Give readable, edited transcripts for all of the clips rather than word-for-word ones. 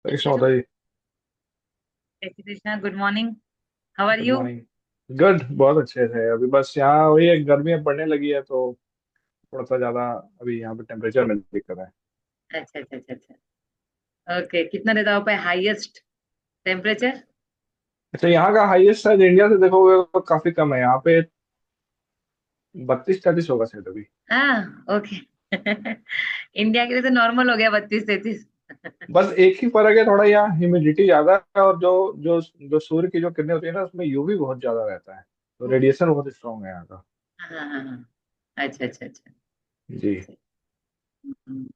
कृष्ण होता जी। जय Shri Krishna. Good morning. How are good you? Morning. Good, बहुत अच्छे थे। अभी बस यहाँ वही है, गर्मियाँ पड़ने लगी है तो थोड़ा सा ज्यादा अभी यहाँ पे टेम्परेचर में दिक्कत है। अच्छा अच्छा अच्छा अच्छा। ओके, कितना रहता है हाईएस्ट टेम्परेचर? अच्छा, यहाँ का हाईएस्ट शायद इंडिया से देखोगे तो काफी कम है। यहाँ पे 32-33 होगा शायद अभी। हाँ, ओके। इंडिया के लिए तो नॉर्मल हो गया 32-33। बस एक ही फर्क है, थोड़ा यहाँ ह्यूमिडिटी ज्यादा है, और जो जो जो सूर्य की जो किरणें होती है ना, उसमें यूवी बहुत ज्यादा रहता है, तो रेडिएशन बहुत स्ट्रांग है यहाँ का। हाँ हाँ हाँ। अच्छा अच्छा अच्छा। जी। हम्म,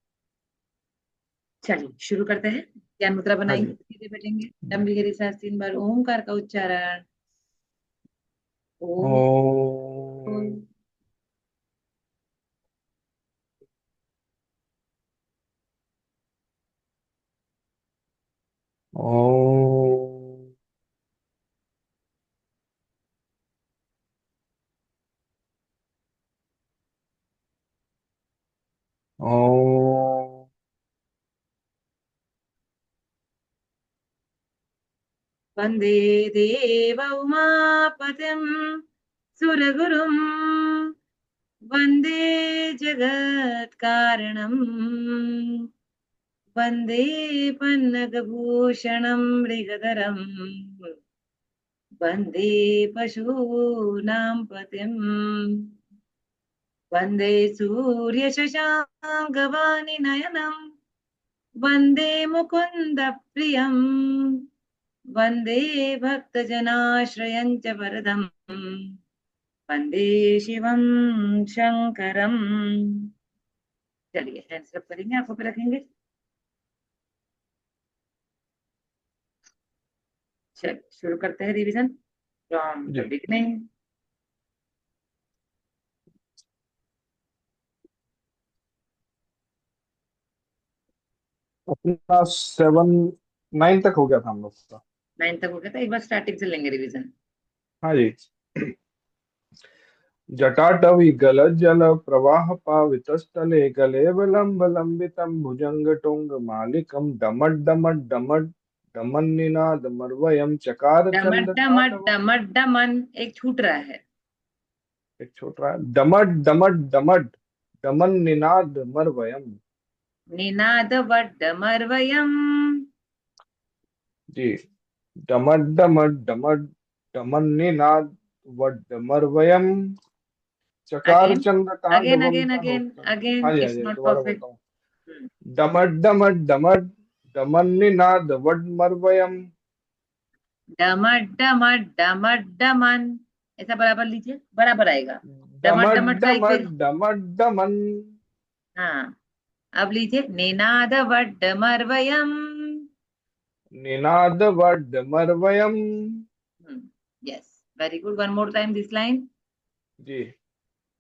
चलिए शुरू करते हैं। ज्ञान मुद्रा हाँ बनाएंगे, जी। सीधे बैठेंगे। लंबी गहरी सांस, 3 बार ओमकार का उच्चारण। ओम। ओम। ओम। ओम। वन्दे देव उमापतिं सुरगुरुं। वन्दे जगत्कारणम्। वन्दे पन्नगभूषणं मृगधरम्। वन्दे पशूनां पतिम्। वन्दे सूर्यशशाङ्कवाणिनयनम्। वन्दे मुकुन्दप्रियम्। वन्दे भक्तजनाश्रयं च वरदम्। वन्दे शिवं शङ्करम्। चलिए हैंड्स अप करेंगे, आंखों पे रखेंगे। चलिए शुरू करते हैं रिवीजन फ्रॉम द जी। बिगनिंग। अपना 7-9 तक हो गया था हम लोग का। 9 तक हो गया था, एक बार स्टार्टिंग से लेंगे रिवीजन। हाँ जी। जटाटवी जल प्रवाह पावितस्थले गलेवलंब लंबितम भुजंग टुंग मालिकम डमट डमट डमट डमन्निनाद मर्वयम चकार डमट चंद डमट तांडवम। डमट डमन एक छूट रहा है। एक छोटा डमट डमट डमट डमन निनाद मर्वयम। निनाद वड्डमर्वयम्। जी। डमट डमट डमट डमन निनाद वड्डमर्वयम चकार अगेन चंद again Tandavam again again तनोतन। Again, हाँ जी, हाँ इट्स जी, नॉट दोबारा परफेक्ट। बोलता हूँ। डमट डमट डमट डमन्निनाद वडमर्वयम। डमट डमट डमट डमन, ऐसा बराबर लीजिए, बराबर आएगा। डमट डमट डमट का एक डमट फिर। डमट डमन। हाँ, अब लीजिए निनाद वड्डमर्वयम्। निनाद वडमर्वयम। Yes, very good. One more time this line. जी।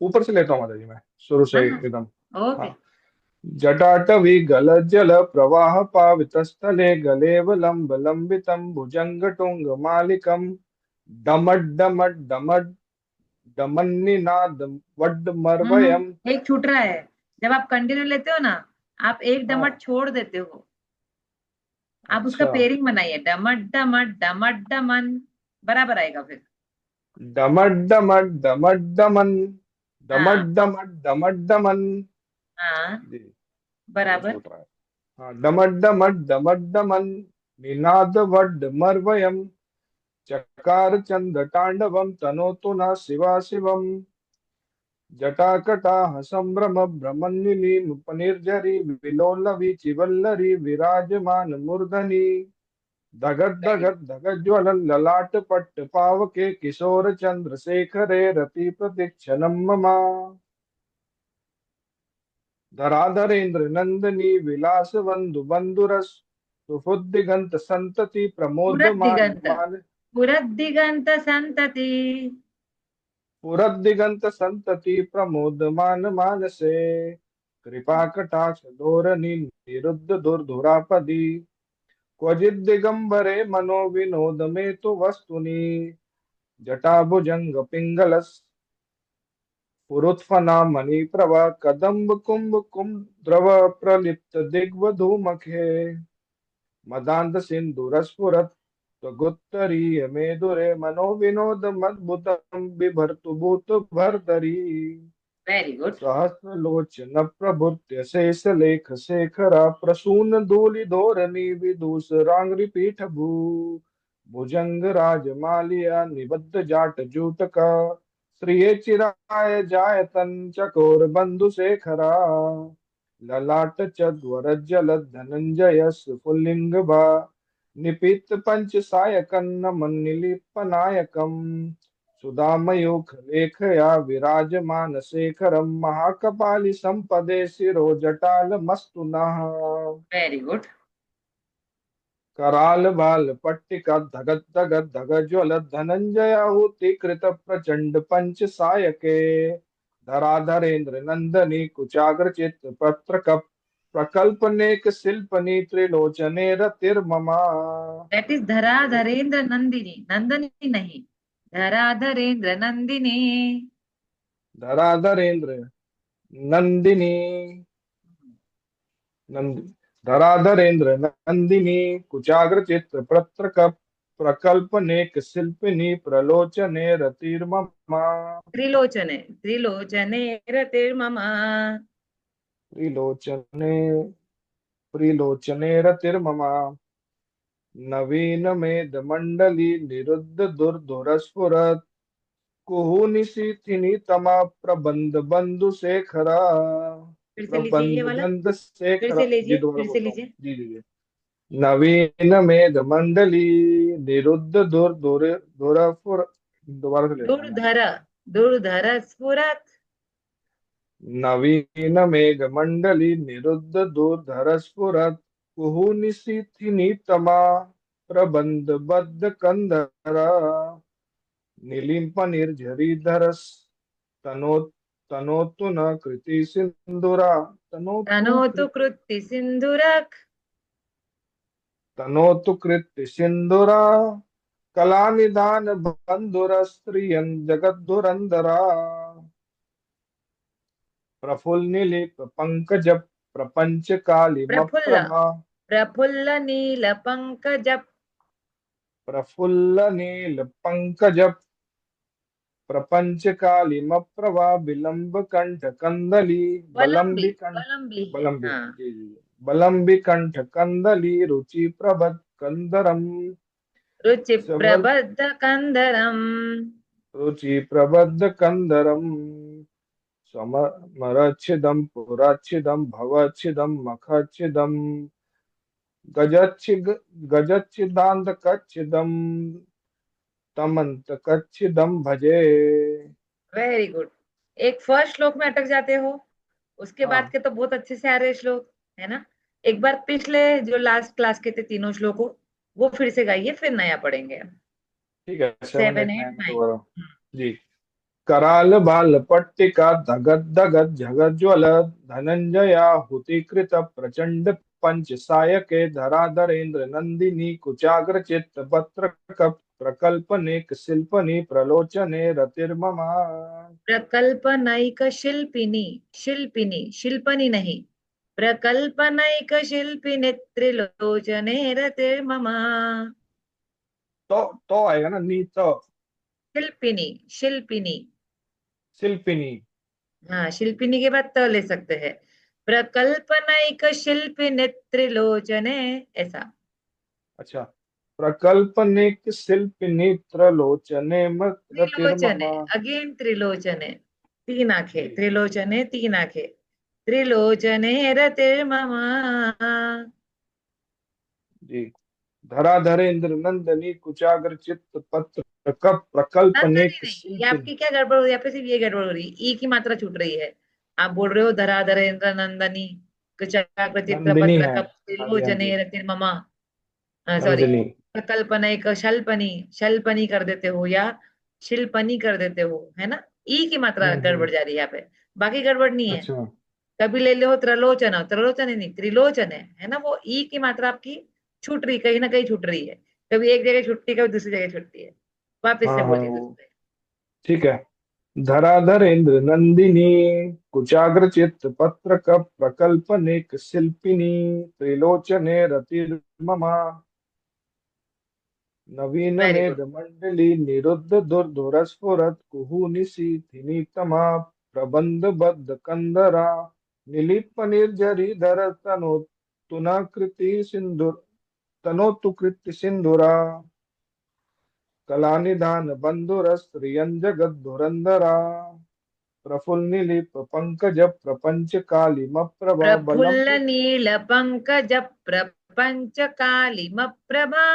ऊपर से लेता हूँ माता जी, मैं शुरू से हाँ हाँ, एकदम। ओके। हाँ। जटाटवी जल प्रवाह पावितस्थले गलेवलंब लंबितम भुजंग टुंग मालिकम डमट डमट डमट डमन्निनाद वडमर्वयम। एक छूट रहा है। जब आप कंटिन्यू लेते हो ना, आप एक डमट हाँ। छोड़ देते हो। आप उसका अच्छा। पेयरिंग बनाइए, डमट डमट डमट डमन, बराबर आएगा फिर। डमट डमट डमट डमन हाँ डमट डमट डमट डमन। हाँ, जी। थोड़ा बराबर। छोटा है। हाँ, डमट डमट डमट डमन निनाद वड मर्वयम चकार चंद तांडवम तनोतु न शिवा शिवम। जटाकटाह संभ्रम भ्रमन्निलीन विलोलवी चिवल्लरी विराजमान मूर्धनि धगत वेरी धगत धगत ज्वल ललाट पट्ट पावके किशोर चंद्रशेखरे रति प्रतीक्षणम ममा। धराधरेन्द्र नंदनी विलास बंधु बंधुरस सुफुद्दिगंत संतति पूरब प्रमोदमान दिगंत, मान। पूरब दिगंत संतति। पुरद्दिगंत संतति प्रमोदमान मानसे कृपा कटाक्ष धोरणी निरुद्ध दुर्धुरापदी क्वचिद् दिगंबरे मनो विनोद में तु वस्तुनि जटाभुजंग पिंगलस पुरुत्फना मणिप्रभा कदम्ब कुंभ कुंभ द्रव प्रलिप्त दिग्वधूमखे। मदान्ध सिन्धुरस्फुरत् त्वगुत्तरीय मेदुरे मनोविनोद मद्भुतं बिभर्तु भूतभर्तरी वेरी गुड। सहस्रलोचन प्रभुत्य शेषलेख शेखरा प्रसून धूलिधोरणी विदूषरांग्रिपीठ भू भुजंग राजमालिया निबद्ध जाट जूटका श्रिये चिराय जायतन चकोर बंधु शेखरा ललाट चद्वरज्जल धनंजय स्फुल्लिंग भा निपीत पंच सायकन्न मन्निलिपनायकम् सुधामयूखलेखया विराजमान शेखरं महाकपालि संपदे शिरोजटालमस्तु नः वेरी गुड। कराल बाल पट्टिका धगत धगत धगज्वल धनंजयाहुति कृत प्रचंड पंच सायके धराधरेन्द्र नंदनी कुचाग्र चित्त पत्र कप प्रकल्पनेक शिल्पनी त्रिलोचने रतिर्ममा दैट इज धराधरेंद्र नंदिनी, नंदनी नहीं, धराधरेंद्र नंदिनी। धराधरेन्द्र नंदिनी नंद धराधरेन्द्र नंदिनी कुचाग्र चित्र पत्रक प्रकल्पनेक शिल्पिनी प्रलोचने रतिर्ममा त्रिलोचने, त्रिलोचने रतिर्मम। त्रिलोचने त्रिलोचने रतिर्ममा नवीन मेद मंडली निरुद्ध दुर्धुर स्फुरत् कुहुनिशीथिनी तमा प्रबंध बंधु शेखरा फिर से लीजिए ये प्रबंध वाला, बंध फिर शेखरा से जी लीजिए, दोबारा फिर से बोलता हूँ लीजिए। जी जी जी नवीन मेघ मंडली निरुद्ध दुर दुर दुरफुर दोबारा से लेता हूँ मैं दुर्धर, दुर्धर स्फुरत। नवीन मेघ मंडली निरुद्ध दुर्धर स्फुरत कुहुनिशीथिनी तमा प्रबंध बद्ध कंधरा निलिंप निर्झरीधरस तनो तनोतु न कृति सिंधुरा तनोतु कृत्ति सिंधुरक। तनोतु कृत्ति सिंधुरा कलानिधान बंधुर स्त्रियं जगद्धुरंधरा प्रफुल्लित पंकज प्रपंच कालिम प्रफुल्ल, प्रभा प्रफुल्ल नील पंकज। प्रफुल्ल नील पंकज प्रपंच कालिम प्रभा विलंब कंठ कंदली वलंबी, बलम्बि कंठ वलंबी है बलम्बि हाँ। जी जी जी। बलम्बि कंठ कंदली रुचि प्रभत कंदरम रुचि समर प्रबद्ध कंधरम। रुचि प्रबद्ध कंदरम समरच्छिदं पुरच्छिदं भवच्छिदं मखच्छिदं गजच्छिद गजच्छिदान्तकच्छिदं तमन्तकच्छिदं भजे वेरी गुड। एक फर्स्ट श्लोक में अटक जाते हो, उसके बाद हाँ के तो बहुत अच्छे से आ रहे श्लोक, है ना। एक बार पिछले जो लास्ट क्लास के थे तीनों श्लोक हो, वो फिर से गाइए, फिर नया पढ़ेंगे। ठीक है 7, 8, 7 8 9 9। दोबारा जी कराल बाल पट्टिका धगत धगत झगज्वल धनंजया हुतिकृत प्रचंड पंच सायके धराधरेन्द्र नंदिनी कुचाग्र चित्त पत्र कप प्रकल्पनेक शिल्पनी प्रलोचने रतिर्ममा प्रकल्पनैक शिल्पिनी, शिल्पिनी शिल्पनी नहीं, प्रकल्पनैक शिल्पिनी त्रिलोचने रतिर्मम। तो आएगा ना नी तो शिल्पिनी, शिल्पिनी। शिल्पिनी हाँ, शिल्पिनी के बाद त ले सकते हैं। प्रकल्पनैक शिल्पिनी त्रिलोचने, ऐसा। अच्छा प्रकल्पनिक शिल्पिनी त्रिलोचने त्रिलोचने, रतिर्ममा अगेन त्रिलोचने, तीन आंखें, जी त्रिलोचने तीन आंखें। त्रिलोचने रतिर्मम। जी धराधरेन्द्र नंदनी कुचाग्र चित्त पत्र कप नंदनी प्रकल्पनिक नहीं, ये शिल्पिनी आपकी क्या गड़बड़ हो रही है, यहाँ पे सिर्फ ये गड़बड़ हो रही है, ई की मात्रा छूट रही है। आप बोल रहे हो धराधरेन्द्र नंदनी कुचाग्रचित्र नंदिनी पत्र है कप हाँ जी हाँ त्रिलोचने जी रतिर्ममा। सॉरी, नंदिनी प्रकल्पना एक शल्पनी, शल्पनी कर देते हो या शिल्पनी कर देते हो, है ना। ई की मात्रा गड़बड़ हम्म। जा रही है यहाँ पे, बाकी गड़बड़ नहीं है। अच्छा कभी ले लो त्रिलोचन, त्रिलोचन नहीं, त्रिलोचन है ना। वो ई की मात्रा आपकी छूट रही, कहीं ना कहीं छूट रही है। कभी एक जगह छुट्टी, कभी दूसरी जगह छुट्टी है। वापिस हाँ से हाँ बोलिए वो दूसरे। ठीक है धराधरेन्द्र नंदिनी कुचाग्र चित्त पत्रक प्रकल्पनेक शिल्पिनी त्रिलोचने रतिर्ममा नवीन वेरी मेध गुड। मंडली निरुद्ध दुर्धुर स्फुरत कुहूनिशीथिनी तमा प्रबंध बद्ध कंदरा निलिप निर्जरी धर तनो तुना कृति सिंधु तनो तु कृति सिंधुरा कलानिधान बंधुरस रियं जगद धुरंधरा प्रफुल्लिप पंकज प्रपंच कालिमप्रभा बलम प्रफुल्ल नील पंकज प्रपंच कालिमप्रभा।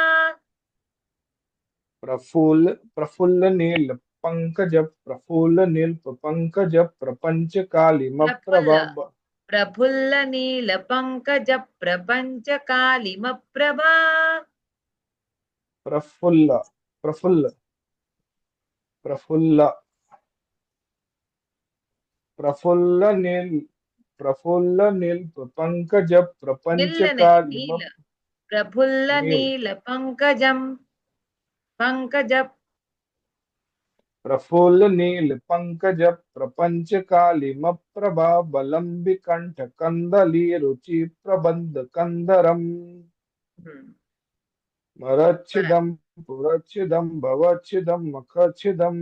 प्रफुल्ल नील पंकज प्रफुल्ल नील पंकज प्रपंच कालिमप्रभा प्रफुल्ल प्रफुल्ल नील पंकज प्रपंच कालिमप्रभा। प्रफुल्ल प्रफुल्ल प्रफुल्ल प्रफुल्ल नील पंकज प्रपंच नील नहीं, कालिम नील। प्रफुल्ल नील नील पंकजम पंकज। प्रफुल्ल नील पंकज प्रपंच कालिमप्रभा बलंबि कंठ कंदली रुचि प्रबंध कंदरम हम्म, बड़ा। मरच्छिदम पुरच्छिदम भवच्छिदम मखच्छिदम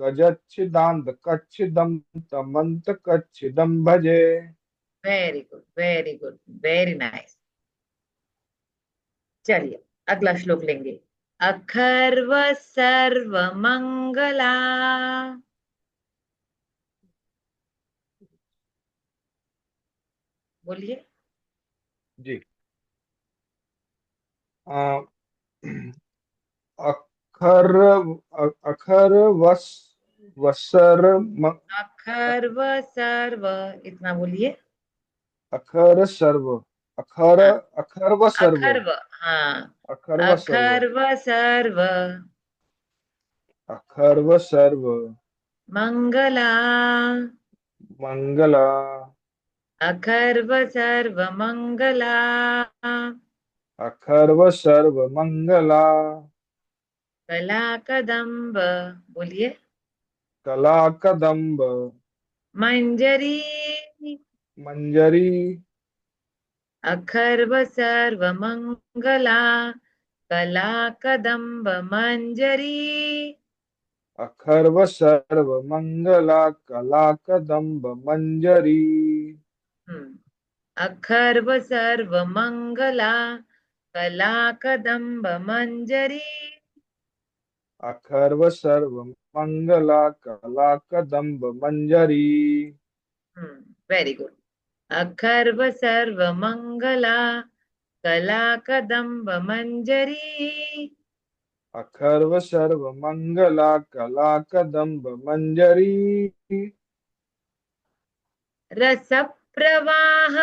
गजच्छिदांत कच्छिदम तमंत कच्छिदम भजे। Very good, very good, very nice. चलिए अगला श्लोक लेंगे। अखर्व सर्व मंगला। बोलिए। जी। आ, अखर अखर वसर अखर्व सर्व, इतना बोलिए। अखर सर्व अखर हाँ, अखर्व सर्व अखर्व। हाँ, अखर्व सर्व अखर्व सर्व अखर्व सर्व मंगला। मंगला अखर्व सर्व मंगला। अखर्व सर्व मंगला कला कदम्ब, बोलिए। कला कदम्ब मंजरी। मंजरी अखर्व सर्व मंगला कला कदम्ब मंजरी। अखर्व सर्व मंगला कला कदम्ब मंजरी हम्म, अखर्व सर्व मंगला कला कदम्ब मंजरी। अखर्व सर्व मंगला कला कदम्ब मंजरी वेरी गुड। अखर्व सर्व मंगला कला कदम्ब मंजरी। अखर्व सर्व मंगला कला कदम्ब मंजरी रस प्रवाह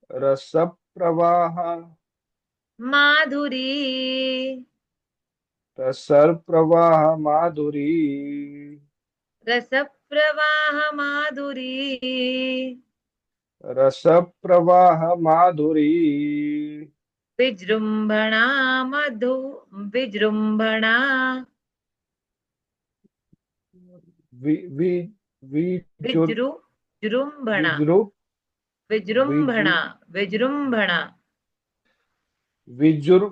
रस प्रवाह माधुरी। रस प्रवाह माधुरी रस प्रवाह माधुरी। रस प्रवाह माधुरी विजृंभणा मधु विजृंभणा। वि वि विजुर विजृ जृंभणा। विजृ विजु विजृंभणा। विजृंभणा। विजुर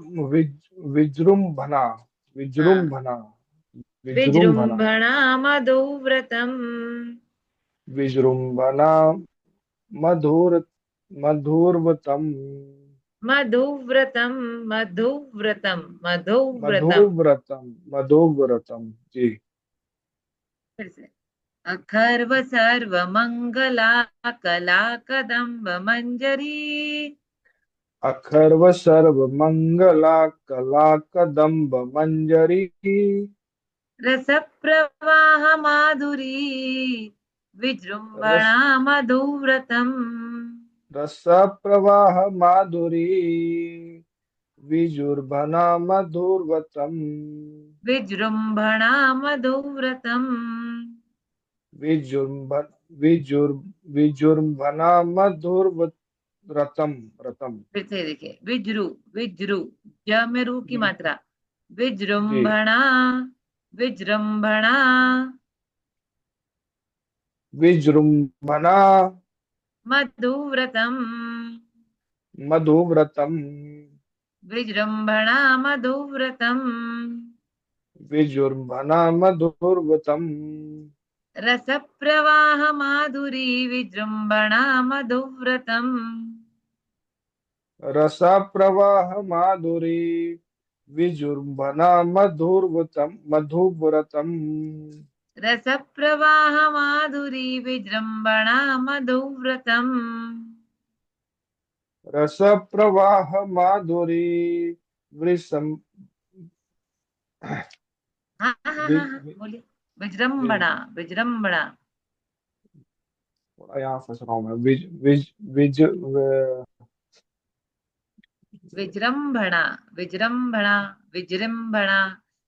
विजृंभणा हाँ, विजृंभणा विजृंभणा विजृंभणा मधुव्रतम। विजृंभणा मधुर मधुरवतम मधुव्रतम मधुव्रतम मधुव्रतम। मधुव्रतम मधुव्रतम जी। फिर से। अखर्व सर्व मंगला कला कदम्ब मंजरी। अखर्व सर्व मंगला कला कदम्ब मंजरी रस प्रवाह माधुरी रस विजृंभणा मधुव्रतम। रस प्रवाह माधुरी विजुर्भना मधुरवतम विजृंभणा मधुव्रतम। विजुर्भन विजुर विजुर्भना मधुरवतम रतम फिर से देखिए। विज्रु विज्रु, ज में रू की जी मात्रा। जी विजृंभणा विजृंभणा विजृंभणा मधुव्रतम मधुव्रतम विजृंभणा मधुव्रतम विजृंभणा मधुव्रतम रस प्रवाह माधुरी विजृंभणा मधुव्रतम रस प्रवाह माधुरी विजृंभणा मधुव्रतम रस प्रवाह माधुरी विजृंभणा मधुव्रतम। रस प्रवाह माधुरी वृषम हाँ हाँ हाँ वि, हाँ वि, बोलिए। वि, विजृंभणा विजृंभणा थोड़ा यहाँ फंस रहा हूँ मैं विज विज विज विजृंभणा विजृंभणा विजृंभणा,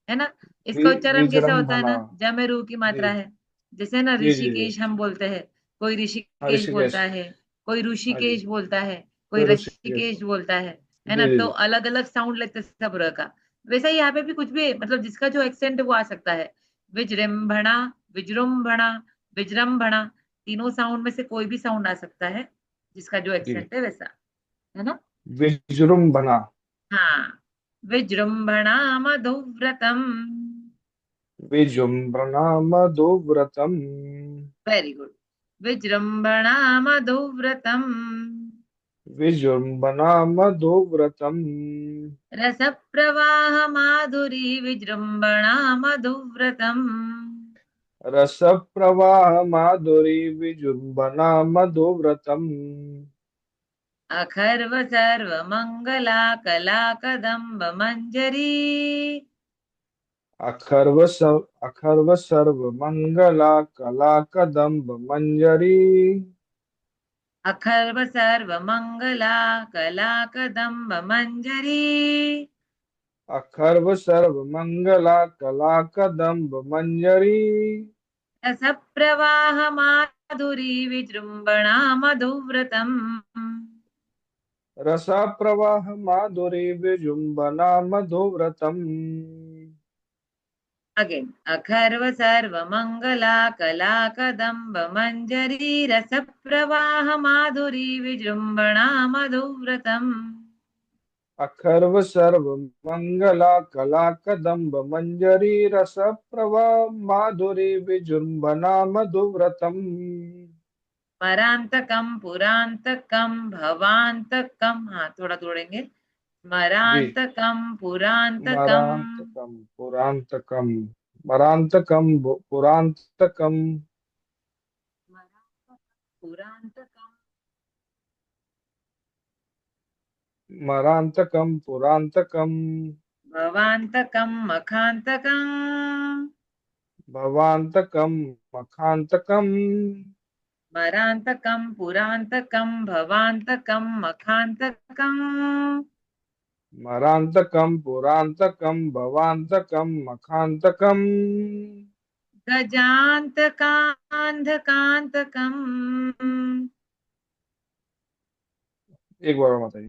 है ना। इसका उच्चारण कैसा होता है विजृंभणा। ना, ज में रू की जी मात्रा है। जैसे ना जी जी जी। ऋषिकेश हम बोलते हैं, कोई हाँ, ऋषिकेश बोलता ऋषिकेश। है, कोई हाँ जी। ऋषिकेश बोलता है, कोई कोई ऋषिकेश। ऋषिकेश बोलता है जी ना। जी तो जी। अलग अलग साउंड लेते हैं सब र का। वैसा ही यहाँ पे भी कुछ भी मतलब जिसका जो एक्सेंट है वो आ सकता है। विजृंभणा विजृंभणा विजृंभणा, तीनों साउंड में से कोई भी साउंड आ सकता है जिसका जो जी। एक्सेंट है वैसा, है ना। विजृंभणा हाँ, विजृंभणा मधुव्रतम। विजृंभणा मधुव्रतम वेरी गुड। विजृंभणा मधुव्रतम विजृंभणा मधुव्रतम रस प्रवाह माधुरी विजृंभणा मधुव्रतम रस प्रवाह माधुरी विजृंभणा मधुव्रतम अखर्व सर्व मंगला कला कदम्ब मंजरी। अखर्व सर्व मंगला कला कदम्ब मंजरी अखर्व सर्व मंगला कला कदम्ब मंजरी अखर्व सर्व मंगला कला कदम्ब मंजरी रस प्रवाह माधुरी विजृंभणा मधुव्रतम। रसा प्रवाह माधुरी विजृंभणा मधुव्रतम अगेन, अखर्व सर्व मंगला कला कदम्ब मंजरी रस प्रवाह माधुरी विजृंभणा मधुव्रतम। अखर्व सर्व मंगला कला कदम्ब मंजरी रस प्रवाह माधुरी विजृंभणा मधुव्रतम मरांतकम पुरांतकम भवांतकम, हाँ थोड़ा तोड़ेंगे। जी। मरांतकम पुरांतकम मरांतकम पुरांतकम मरांतकम पुरांतकम पुरांतकम मरांतकम पुरांतकम भवांतकम मखांतकम भवांतकम मखांतकम मरांतकम पुरांतकम भवांतकम मखांतकम मरांतकम पुरांतकम भवांतकम मखांतकम गजान्तकान्धकान्तकम् एक बार और बताइए।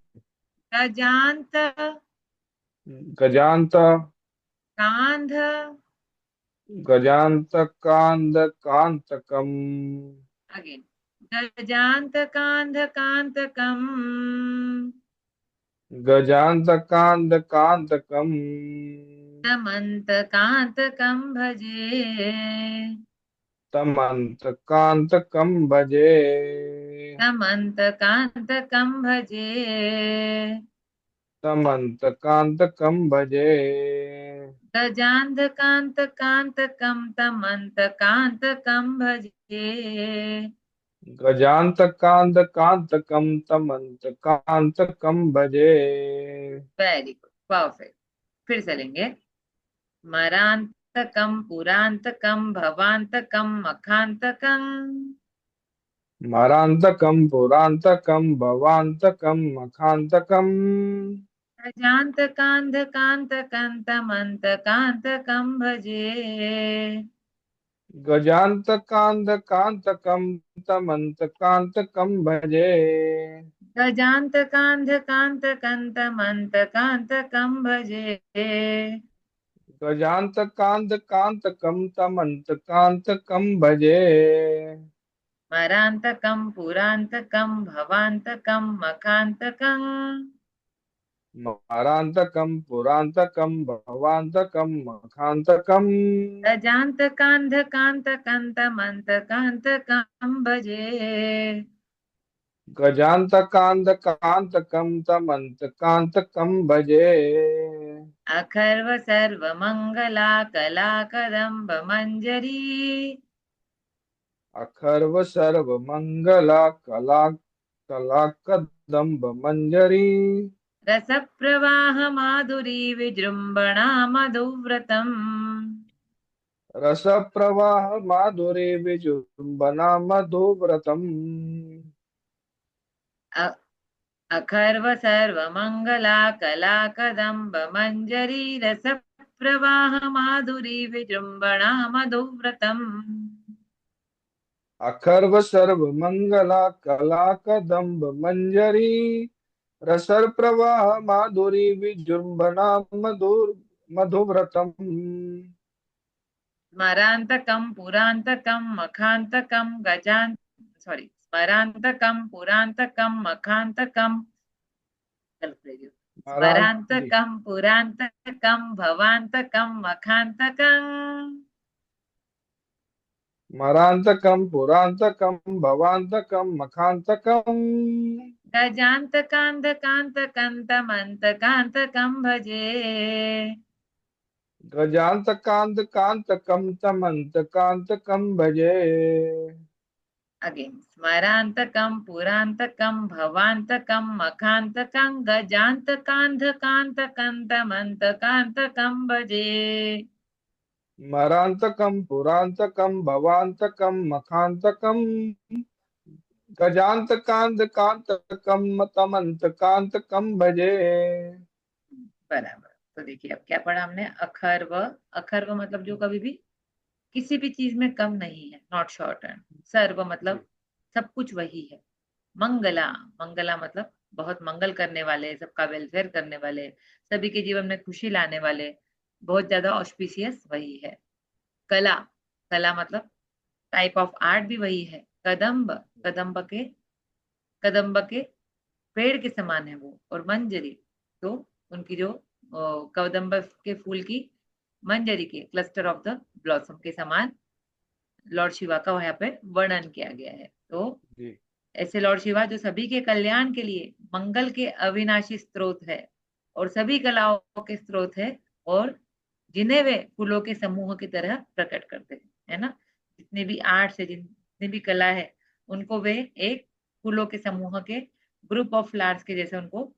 गजान्त गजांत कान्ध गजांत कांद कांतकम अगेन, गजान्तकान्धकान्तकम् गजांत कांद कांतकम समन्तकान्तकं भजे। तमंत कांतकम भजे समन्तकान्तकं भजे। तमंत कांतकम भजे गजान्तकान्तकान्तकं तमन्तकान्तकं भजे। गजांत कांद कांतकम तमंत कांतकम भजे वेरी गुड, परफेक्ट। फिर से लेंगे। मरांतकम पुरांतकम भवांतकम मखांतकम मरांतकम पुरांतकम भवांतकम मखांतकम गजान्तकान्धकान्तकन्तमन्तकान्तकं भजे। गजांत कांद कांतकम तमंत कांतकम भजे गजान्तकान्धकान्तकन्तमन्तकान्तकं भजे। गजांत कांत कांतकम तमंत कांतकम भजे। स्मरान्तकं पुरान्तकं भवान्तकं मखान्तकं मरांतकम पुरांतकम भवांतकम मखांतकम। गजान्तकान्धकान्तकन्तमन्तकान्तकं भजे। गजांत कांत कांतकम तमंत कांतकम भजे। अखर्व सर्वमङ्गला कला कदम्ब मञ्जरी अखर्व सर्व मंगला कला कला कदम्ब मंजरी। रसप्रवाह माधुरी विजृम्भणा मधुव्रतम् रस प्रवाह माधुरी विजुम्बना मधुव्रतम। अ- अखर्व सर्वमङ्गला कला कदम्ब मञ्जरी रसप्रवाह माधुरी विजृम्भणा मधुव्रतम्। अखर्व सर्व मंगला कला कदम्ब मंजरी। रसर प्रवाह माधुरी विजृंभणा मधुर मधुव्रतम। स्मरान्तकं पुरान्तकं मखान्तकं गजान् स्मरान्तकं पुरान्तकं मखान्तकं महाराज जी। स्मरान्तकं पुरान्तकं भवान्तकं मखान्तकं मरांतकम पुरांतकम भवांतकम मखांतकम। गजान्तकान्तकान्तकन्तमन्तकान्तकं भजे। गजांत कांत कांतकम तमंत कांतकम भजे। अगेन स्मरान्तकं पुरान्तकं भवान्तकं मखान्तकं गजान्तकान्धकान्तकन्तमन्तकान्तकं भजे। मरांतकम पुरांतकम भवांतकम मखांतकम। गजांत कांत कांतकम तमंत कांतकम भजे। बराबर। तो देखिए अब क्या पढ़ा हमने, अखर्व। अखर्व मतलब जो कभी भी किसी भी चीज में कम नहीं है, नॉट शॉर्ट है। सर्व जी मतलब सब कुछ वही है। मंगला, मंगला मतलब बहुत मंगल करने वाले, सबका वेलफेयर करने वाले, सभी के जीवन में खुशी लाने वाले, बहुत ज्यादा ऑस्पिशियस वही है। कला, कला मतलब टाइप ऑफ आर्ट भी वही है। कदम्ब, कदम्ब के, कदम्ब के पेड़ के समान है वो। और मंजरी, तो उनकी जो कदम्ब के फूल की मंजरी के क्लस्टर ऑफ द ब्लॉसम के समान लॉर्ड शिवा का वहां पे वर्णन किया गया है। तो जी ऐसे लॉर्ड शिवा जो सभी के कल्याण के लिए मंगल के अविनाशी स्रोत है और सभी कलाओं के स्रोत है, और जिन्हें वे फूलों के समूह की तरह प्रकट करते हैं, है ना। जितने भी आर्ट्स है, जितनी भी कला है, उनको वे एक फूलों के समूह के, ग्रुप ऑफ फ्लावर्स के जैसे उनको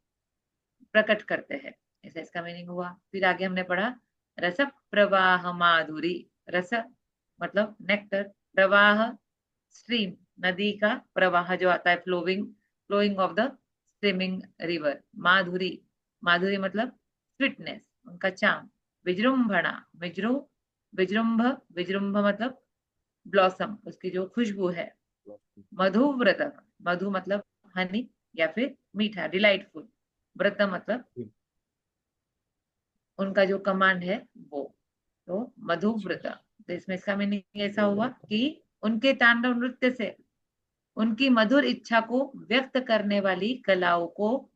प्रकट करते हैं। ऐसा इसका मीनिंग हुआ। फिर आगे हमने पढ़ा रस प्रवाह माधुरी। रस मतलब नेक्टर, प्रवाह स्ट्रीम, नदी का प्रवाह जो आता है, flowing, flowing of the streaming river. माधुरी, माधुरी मतलब स्वीटनेस, उनका चाम। विजृंभणा, विजृ विजृंभ, विजृंभ मतलब ब्लॉसम, उसकी जो खुशबू है। मधुव्रत, मधु मतलब हनी या फिर मीठा, डिलाइटफुल। व्रत मतलब जी। उनका जो कमांड है वो। तो अच्छा मधुव्रत, तो इसमें इसका मीनिंग ऐसा हुआ कि उनके तांडव नृत्य से उनकी मधुर इच्छा को व्यक्त करने वाली कलाओं को,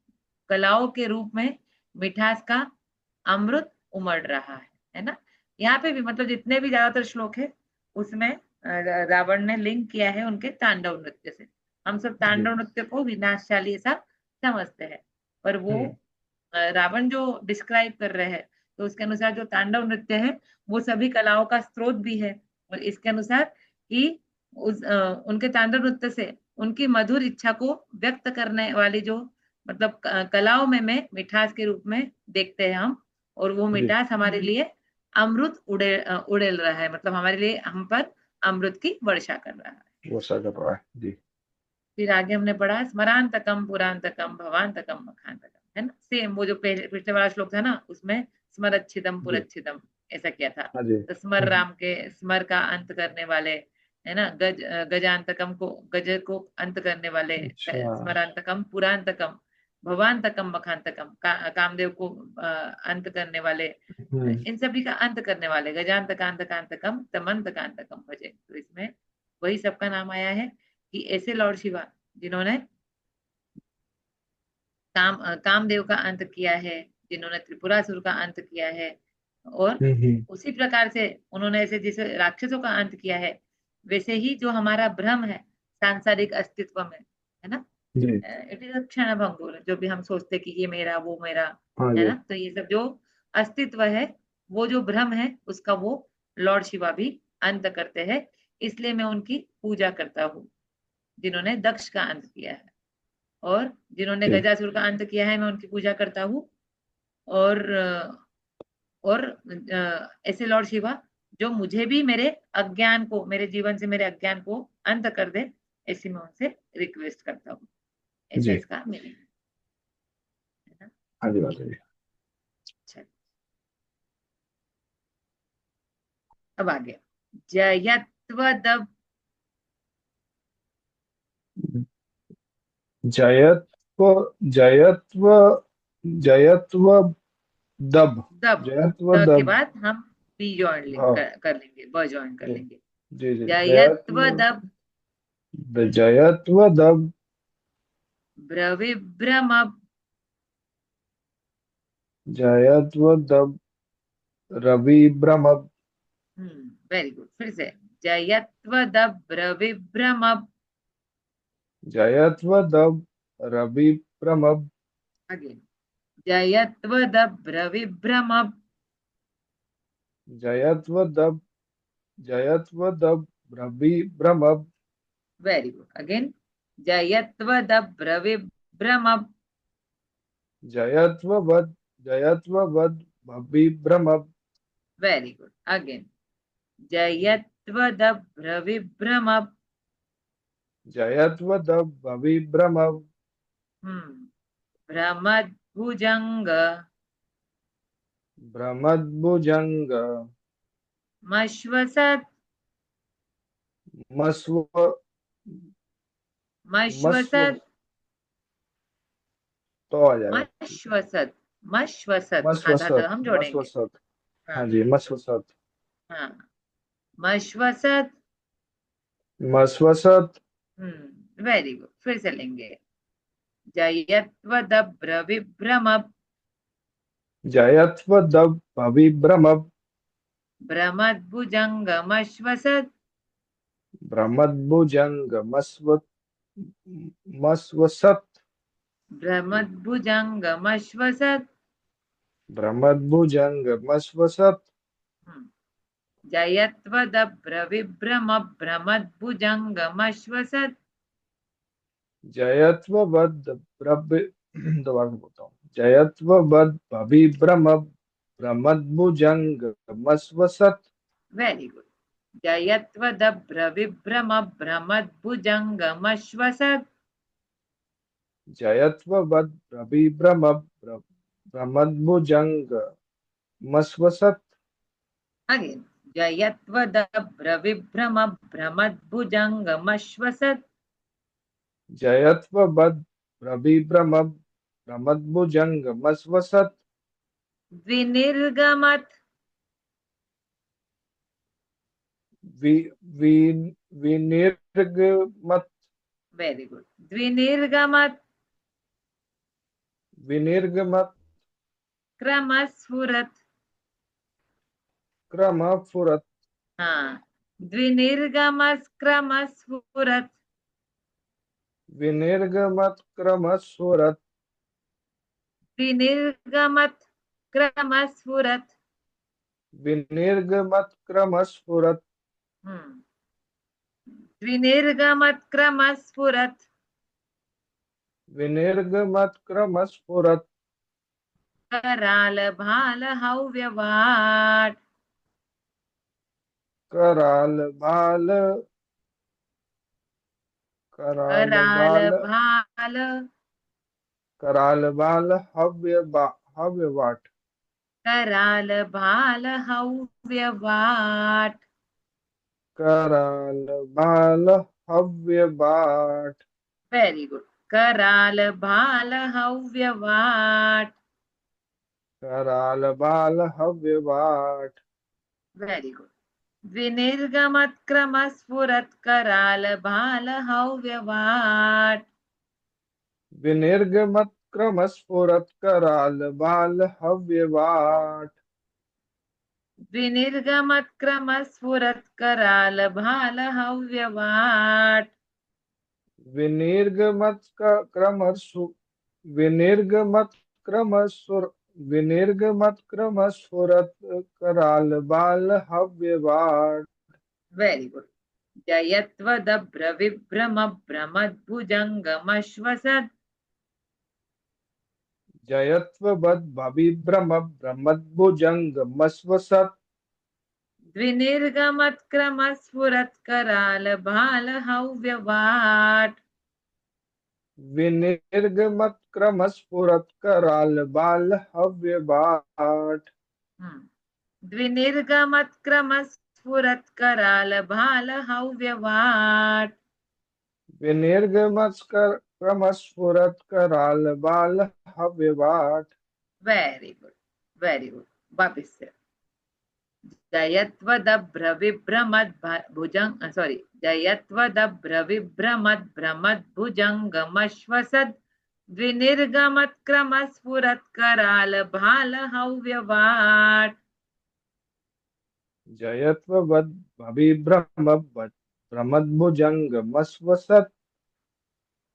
कलाओं के रूप में मिठास का अमृत उमड़ रहा है ना। यहाँ पे भी मतलब जितने भी ज्यादातर श्लोक है उसमें रावण ने लिंक किया है उनके तांडव नृत्य से। हम सब जी। तांडव नृत्य को विनाशशाली ऐसा समझते हैं, पर वो हम्म। रावण जो डिस्क्राइब कर रहे हैं, तो उसके अनुसार जो तांडव नृत्य है वो सभी कलाओं का स्रोत भी है। और इसके अनुसार कि उनके तांडव नृत्य से उनकी मधुर इच्छा को व्यक्त करने वाली जो मतलब कलाओं में मिठास के रूप में देखते हैं हम। और वो जी मिठास हमारे लिए अमृत उड़ेल रहा है, मतलब हमारे लिए हम पर अमृत की वर्षा कर रहा है। वो ऐसा कर रहा है जी। फिर आगे हमने पढ़ा स्मरांतकम पुरांतकम भवांतकम मखांतकम, है ना। सेम वो जो पहले पिछले वाला श्लोक था ना, उसमें स्मरच्छिदम जी पुरच्छिदम ऐसा किया था। हाँ जी। तो स्मर राम के, स्मर का अंत करने वाले, है ना। गजांतकम को, गज को अंत करने वाले। अच्छा। स्मरांतकम पुरांतकम, भवांतकम मखांतकम, कामदेव को अंत करने वाले, इन सभी का अंत करने वाले, गजांतकांतकांतकम तमंतकांतकम भजे। तो इसमें वही सबका नाम आया है कि ऐसे लॉर्ड शिवा जिन्होंने कामदेव का अंत किया है, जिन्होंने त्रिपुरासुर का अंत किया है, और उसी प्रकार से उन्होंने ऐसे जैसे राक्षसों का अंत किया है, वैसे ही जो हमारा भ्रम है सांसारिक अस्तित्व में, है ना, जी। इट इज क्षण भंगुर, जो भी हम सोचते कि ये मेरा वो मेरा, हाँ है जी। ना, तो ये सब जो अस्तित्व है, वो जो भ्रम है, उसका वो लॉर्ड शिवा भी अंत करते हैं। इसलिए मैं उनकी पूजा करता हूँ, जिन्होंने दक्ष का अंत किया है, और जिन्होंने जी। गजासुर का अंत किया है, मैं उनकी पूजा करता हूँ। और ऐसे लॉर्ड शिवा जो मुझे भी मेरे अज्ञान को, मेरे जीवन से मेरे अज्ञान को अंत कर दे, ऐसी मैं उनसे रिक्वेस्ट करता हूँ। ऐसा जी। इसका मीनिंग है ना। हाँ जी माता जी। अच्छा, अब आगे जयत्वदब, जयत्व, जयत्व, जयत्व दब, दब, जयत्व द के दब। बाद हम बी ज्वाइन हाँ कर लेंगे, ब ज्वाइन कर जी। लेंगे। जी जी, जयत्व, जयत्वदब जयत्व दब, ब्रविभ्रमब, जयत्व दब रवि भ्रम। वेरी गुड, फिर से जयत्वदब ब्रविभ्रमब, जयत्व दब रवि भ्रम। अगेन जयत्वदब ब्रविभ्रमब, जयत्व दब, जयत्व दब रवि भ्रम। वेरी गुड, अगेन जयत्वदब ब्रविभ्रमब, जयत्व वद, जयत्व वद भवि भ्रम। वेरी गुड, अगेन जयत्वदब ब्रविभ्रमब, जयत्व दब भवि भ्रम। भ्रमद्भुजंग भ्रमद्भुजंग मश्वसत, मस्व, मस्व, मश्वसत, तो आ जाएगा। मश्वसत, मश्वसत, हाँ धातु मस्वसत, हम जोड़ेंगे। मस्वसत। हाँ हाँ जी, मस्वसत, हाँ, मश्वसत, मस्वसत। वेरी गुड, फिर से लेंगे जयत्वदब्र विभ्रमब, जयत्व दब भवि भ्रम। भ्रमद्भुजंगमश्वसत, भ्रमद्भुजंग मस्व, मस्वसत, भ्रमद्भुजंगमश्वसत, भ्रमद्भुजंग मस्वसत। हम्म, जयत्वदब्र विभ्रमब भ्रमद्भुजंगमश्वसत, जयत्व बद प्रभ, दोबारा से बोलता हूँ, जयत्व बद भवि भ्रम। भ्रमद्भुजंग मस्वसत। वेरी गुड, जयत्वदब्र विभ्रमब भ्रमद्भुजंगमश्वसत, जयत्व बद भवि भ्रम। भ्रमद्भुजंग मस्वसत। अगेन जयत्वदब्र विभ्रमब भ्रमद्भुजंगमश्वसत, जयत्व बद भवि भ्रम। भ्रमद्भुजंग मस्वसत। विनिर्गमत, वि, वि, विनिर्गमत, वेरी गुड, द्विनिर्गमत, विनिर्गमत क्रमस्फुरत, क्रम फुरत। हाँ, द्विनिर्गमस क्रमस्फुरत, विनिर्गमत क्रम स्वरत। द्विनिर्गमत क्रमस्फुरत, विनिर्गमत क्रम स्फुरत। हम्म, द्विनिर्गमत क्रमस्फुरत, विनिर्गमत क्रम स्फुरत। कराल भाल हव्यवाट, कराल बाल, कराल कराल बाल, भाल, कराल बाल हव्य हव्य वाट। कराल भाल हव्यवाट, कराल बाल हव्य बाट। वेरी गुड, कराल भाल हव्यवाट। कराल बाल हव्यवाट। Very good. विनिर्गमत्क्रम स्फुरत् कराल भाल हव्यवाट। विनिर्गमत क्रम स्फुरत कराल बाल हव्यवाट। विनिर्गमत्क्रम स्फुरत् कराल भाल हव्यवाट। विनिर्गमत क्रम विनिर्गमत क्रम सुर विनिर्गमत क्रम स्फुरत कराल बाल हव्यवाट। Very good. जयत्वदभ्रविभ्रम भ्रमद्भुजङ्गमश्वसत्। जयत्वबद् भविभ्रम भ्रमद्भुजङ्गमश्वसत्। द्विनिर्गमत्क्रम स्फुरत् कराल भाल हव्यवाट। विनिर्गमत क्रम स्फुरत कराल बाल हव्यवाट। द्विनिर्गमत्क्रम स्फुरत् कराल भाल हव्यवाट। विनिर्गमत क्रम स्फुरत कराल बाल हव्यवाट। Very good, very good. वापिस से। जयत्वदभ्रविभ्रमद् भुजंग सॉरी, जयत्वदभ्रविभ्रमद् भ्रमद्भुजङ्गमश्वसद्। द्विनिर्गमत्क्रम स्फुरत् कराल भाल हव्यवाट। जयत्वबद् भविभ्रम भ्रमद्भुजङ्गमश्वसत्।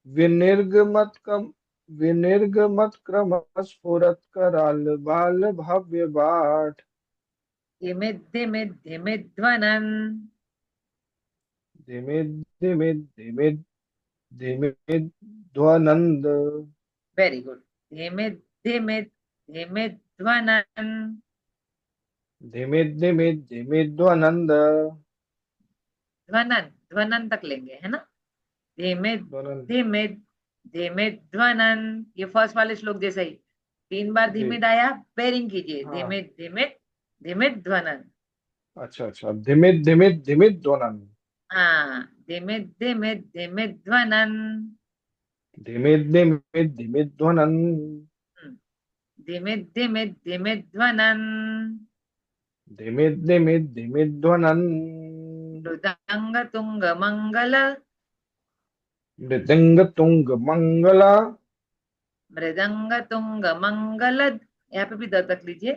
विनिर्गमत क्रम स्फुरत कराल बाल हव्यवाट। धिमिद् धिमिद् धिमिध्वनन्। धिमिद धिमिद धिमिद धिमिद ध्वनन्द। Very good. धिमिद् धिमिद् धिमिध्वनन्। धिमिद धिमिद धिमिद ध्वनन्द। ध्वनन, ध्वनन तक लेंगे, है ना। धीमित ध्वनन्द। धीमित धीमित ध्वनन। ये फर्स्ट वाले श्लोक जैसा ही। 3 बार जी। धीमित आया, पेयरिंग कीजिए। हाँ। धीमित धीमित धीमित ध्वनन। अच्छा अच्छा, धिमिद धिमिद धिमिद ध्वनन्द। हाँ, धीमित धीमित धीमित ध्वनन। धिमिद धिमिद धिमिद ध्वनन्द। हम्म, धीमित धीमित धीमित ध्वनन। धिमिद धिमिद धिमिद ध्वनन्द। मृदंग तुंग मंगल। मृदंग तुंग मंगला। मृदंग तुंग मंगल। यहाँ पे भी द तक लीजिए।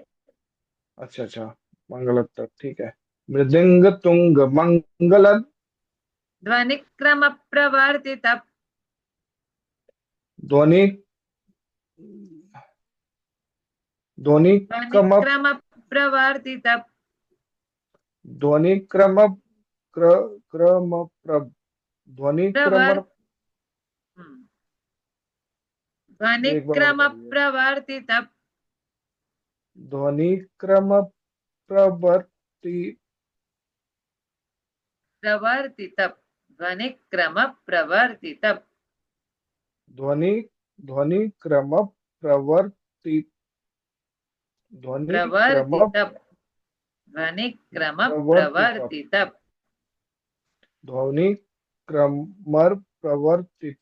अच्छा अच्छा, मंगल तक ठीक है। मृदंग तुंग मंगल। ध्वनि क्रम प्रवर्तित। ध्वनि ध्वनि ध्वनि कम क्रम प्रवर्तित। ध्वनि क्रम क्रम ध्वनि क्रम। प्रवर्त ध्वनि एक बार और क्रम बताइए। प्रवर्तित। ध्वनि क्रम प्रवर्ति प्रवर्तित। ध्वनि क्रम प्रवर्तित। ध्वनि ध्वनि क्रम प्रवर्ति ध्वनि क्रम प्रवर्तित। ध्वनि क्रम प्रवर्तित प्रवर्तित। ध्वनि क्रमर प्रवर्तित।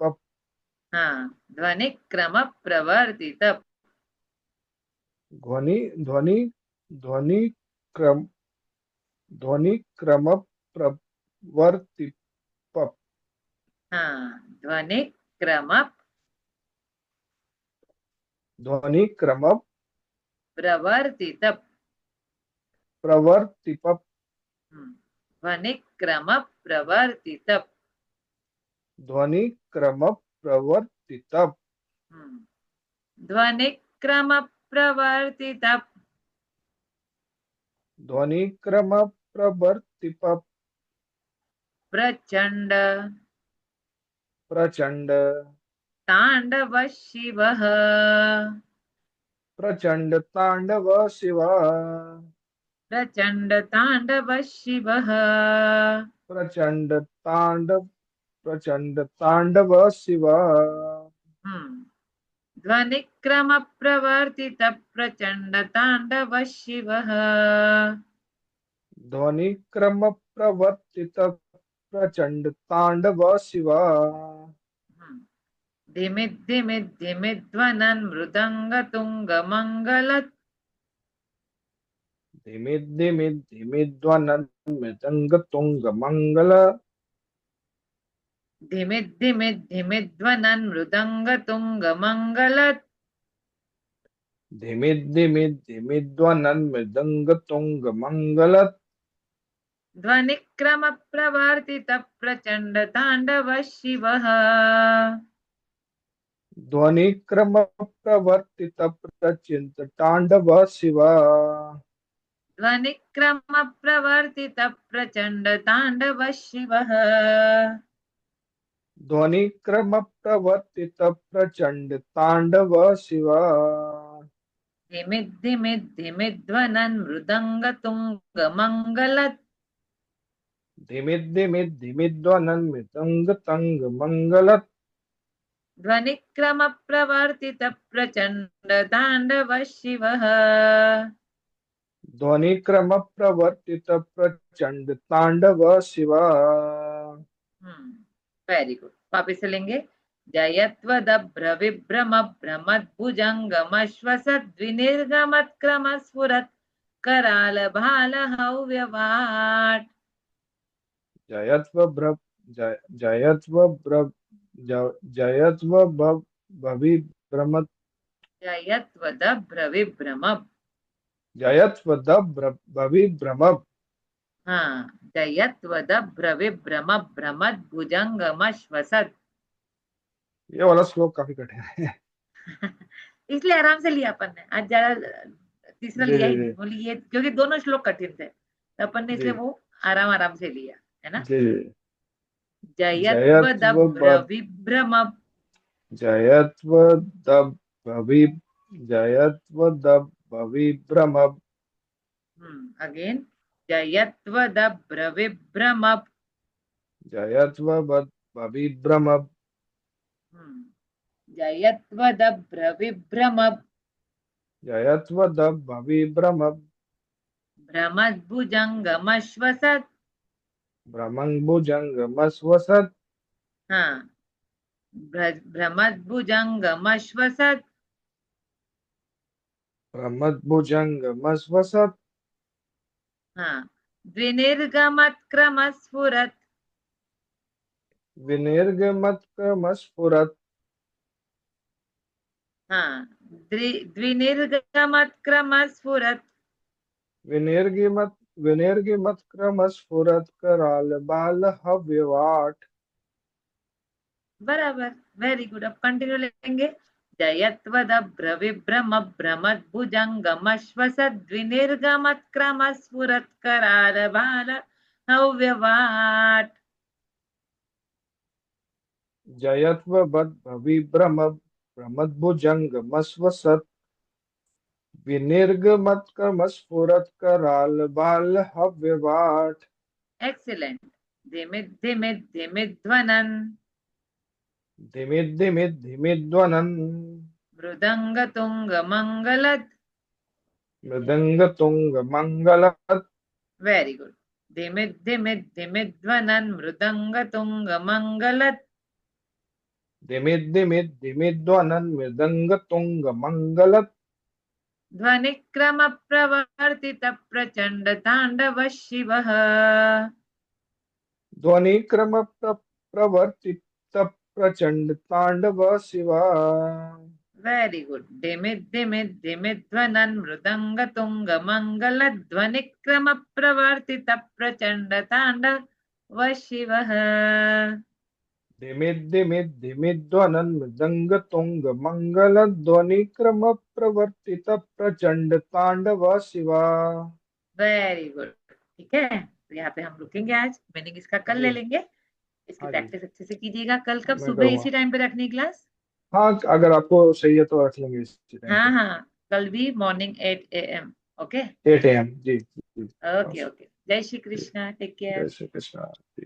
हाँ, ध्वनि क्रम प्रवर्तित। ध्वनि ध्वनि ध्वनि क्रम ध्वनि क्रम प्रवर्तित। हाँ, ध्वनि क्रम ध्वनि क्रम प्रवर्तित। प्रवर्तित। ध्वनि क्रम प्रवर्तित। ध्वनि क्रम प्रवर्तित। ध्वनि क्रम प्रवर्तित। ध्वनि क्रम प्रवर्तित। प्रचंड प्रचंड तांडव शिवः। प्रचंड तांडव शिव। प्रचंड तांडव शिवः। प्रचंड तांडव प्रचंड तांडव शिव। ध्वनि क्रम प्रवर्तित प्रचंड तांडव शिवः। ध्वनि क्रम प्रवर्तित प्रचंड तांडव शिव। धिमि धिमि धिमि ध्वनन् मृदङ्ग तुङ्ग मङ्गलत्। धिमि धिमि धिमि ध्वनन् मृदङ्ग तुङ्ग मङ्गल। धिमि धिमि धिमि ध्वनन् मृदङ्ग तुङ्ग मङ्गलत्। धिमि धिमि धिमि ध्वनन् मृदङ्ग तुङ्ग मङ्गल। ध्वनिक्रम प्रवर्तित प्रचण्ड ताण्डव शिवः। ध्वनिक्रम प्रवर्तित प्रचिंत तांडव शिव। ध्वनिक्रम प्रवर्तित प्रचण्ड ताण्डव शिवः। ध्वनिक्रम प्रवर्तित प्रचंड तांडव शिव। धिमि धिमि धिमि ध्वनन् मृदङ्ग तुङ्ग मङ्गलत्। धिमि धिमि धिमि ध्वनन् मृदङ्ग तङ्ग मङ्गलत्। ध्वनिक्रम प्रवर्तित प्रचण्ड ताण्डव शिवः। ध्वनिक्रम प्रवर्तित प्रचंड तांडव शिव। वेरी गुड, वापिस से लेंगे। जयत्वदभ्र विभ्रम भ्रमद्भुजङ्गमश्वसद्विनिर्गमत्क्रम स्फुरत् कराल भाल हव्यवाट्। जयत्व भ्र जयत्व भ्र जयत्व भवि भ्रम। जयत्वदभ्र विभ्रम। जयत्व भवि भ्रम। हाँ, जयत्वदभ्र विभ्रम भ्रमद्भुजङ्गमश्वसत्। ये वाला श्लोक काफी कठिन है। इसलिए आराम से लिया अपन ने आज, ज्यादा तीसरा जी लिया जी ही जी नहीं, बोली ये क्योंकि दोनों श्लोक कठिन थे तो अपन ने जी इसलिए वो आराम आराम से लिया, है ना। जी जी। जयत्व जयत्वदभ्र विभ्रम। जयत्व भवि जयत्व भवि भ्रम। अगेन। जयत्वदभ्र विभ्रम। जयत्व भवि भ्रम। जयत्वदभ्र विभ्रम। जयत्व भवि भ्रम। भ्रमद्भुजङ्गमश्वसत्। भ्रमङ्भुजङ्गमश्वसत्। हाँ, भ्रमद्भुजङ्गमश्वसत्। भ्रमद्भुजङ्गमश्वसत्। हाँ, द्विनिर्गमत्क्रमस्फुरत्। विनिर्गमत्क्रमस्फुरत्। हाँ, द्विनिर्गमत्क्रमस्फुरत्। विनिर्गिमत् विनिर्गिमत्क्रमस्फुरत् कराल बाल हव्यवाट। बराबर, वेरी गुड। अब कंटिन्यू लेंगे। जयत्वदभ्र विभ्रम भ्रमद्भुजङ्गमश्वसद्विनिर्गमत्क्रमस्फुरत् कराल बाल हव्यवाट्। जयत्व भविभ्रम भ्रमद्भुजङ्गमश्वसत्। विनिर्गमत्क्रमस्फुरत् कराल बाल हव्यवाट। एक्सीलेंट। धिमि धिमि धिमि ध्वनन् धिमि धिमि धिमि ध्वनन् मृदङ्ग तुङ्ग मङ्गलत्। मृदङ्ग तुङ्ग मङ्गलत्। Very good. धिमि धिमि धिमि ध्वनन् मृदङ्ग तुङ्ग मङ्गलत्। धिमि धिमि धिमि ध्वनन् मृदङ्ग तुङ्ग मङ्गलत्। ध्वनिक्रम प्रवर्तित प्रचण्ड ताण्डव शिवः। ध्वनिक्रम प्रवर्तित प्रचंड तांडव शिव। Very good. धिमि धिमि धिमि ध्वनन् मृदङ्ग तुङ्ग मङ्गलत् ध्वनिक्रम प्रवर्तित प्रचण्ड ताण्डव शिवः। धिमि धिमि धिमि ध्वनन् मृदंग तुंग मंगल ध्वनि क्रम प्रवर्तित प्रचंड तांडव शिव। वेरी गुड, ठीक है, तो यहाँ पे हम रुकेंगे आज, मीनिंग इसका कल ले जी। लेंगे। इसकी हाँ जी। प्रैक्टिस अच्छे से कीजिएगा। कल कब, मैं सुबह करूँगा। इसी टाइम पे रखनी क्लास? हाँ अगर आपको सही है तो रख लेंगे इसी टाइम हाँ पे। हाँ, कल भी मॉर्निंग 8 AM। ओके। 8 AM जी जी। ओके ओके, जय श्री जी, कृष्णा, टेक जय केयर। श्री कृष्ण जी।